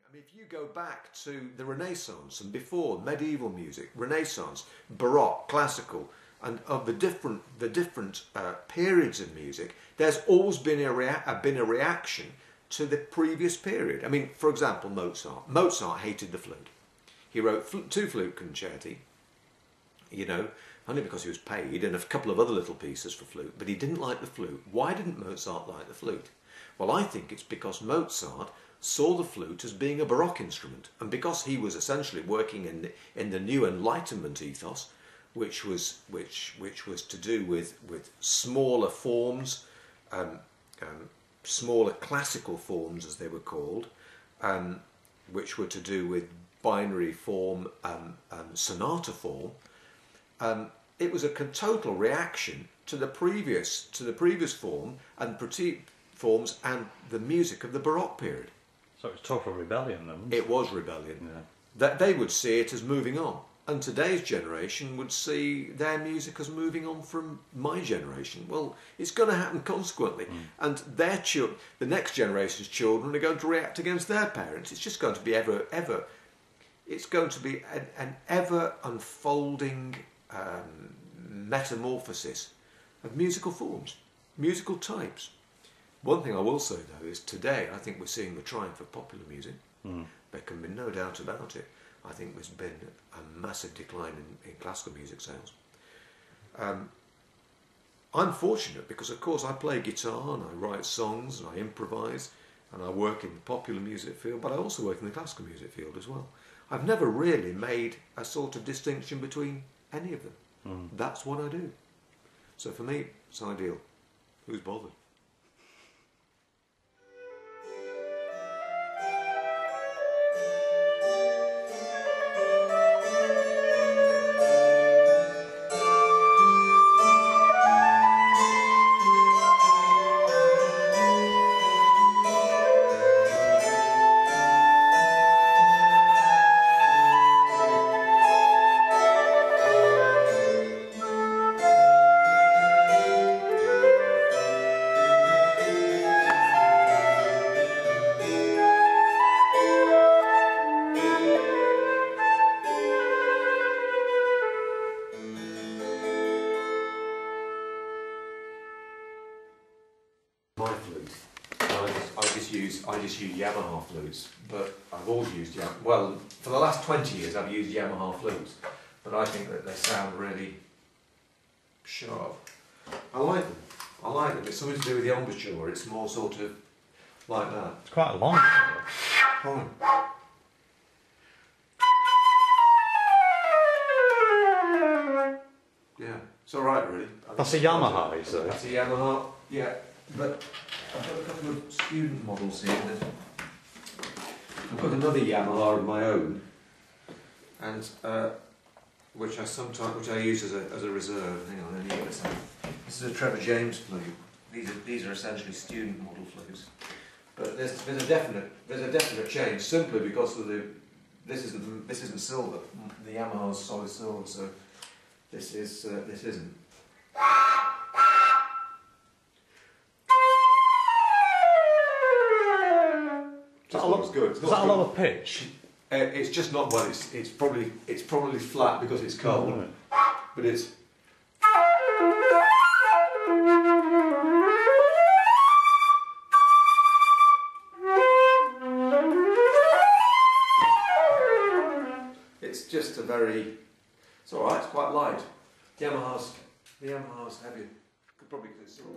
I mean, if you go back to the Renaissance and before, medieval music, Renaissance, Baroque, classical, and of the different periods of music, there's always been a reaction to the previous period. I mean, for example, Mozart. Mozart hated the flute. He wrote two flute concerti, you know, only because he was paid, and a couple of other little pieces for flute, but he didn't like the flute. Why didn't Mozart like the flute? Well, I think it's because Mozart saw the flute as being a Baroque instrument, and because he was essentially working in the new Enlightenment ethos, which was to do with smaller forms, smaller classical forms as they were called, which were to do with binary form, sonata form. It was a total reaction to the previous form and forms and the music of the Baroque period. So it was total rebellion then, wasn't it? It was rebellion. Yeah. That they would see it as moving on. And today's generation would see their music as moving on from my generation. Well, it's going to happen consequently. And the next generation's children are going to react against their parents. It's just going to be it's going to be an ever unfolding metamorphosis of musical forms, musical types. One thing I will say, though, is today I think we're seeing the triumph of popular music. There can be no doubt about it. I think there's been a massive decline in classical music sales. I'm fortunate because, of course, I play guitar and I write songs and I improvise and I work in the popular music field, but I also work in the classical music field as well. I've never really made a sort of distinction between any of them. That's what I do. So for me, it's ideal. Who's bothered? My flute, I just use Yamaha flutes, but I've always used well, for the last 20 years I've used Yamaha flutes, but I think that they sound really sharp. I like them. It's something to do with the embouchure. It's more sort of like that. It's quite long. Fine. Yeah, it's alright really. That's a Yamaha, you say? That's a Yamaha, yeah. But I've got a couple of student models here. I've got another Yamaha of my own, and which I use as a reserve. Hang on, let me get this out. This is a Trevor James flute. These are essentially student model flutes. But there's a definite change simply because of this isn't silver. The Yamaha's solid silver, so this isn't. Good. Is that a lot of pitch? It's just not well. It's probably flat because it's cold, but it's. It's just a very. It's all right. It's quite light. The Yamaha's heavier. Could probably consider.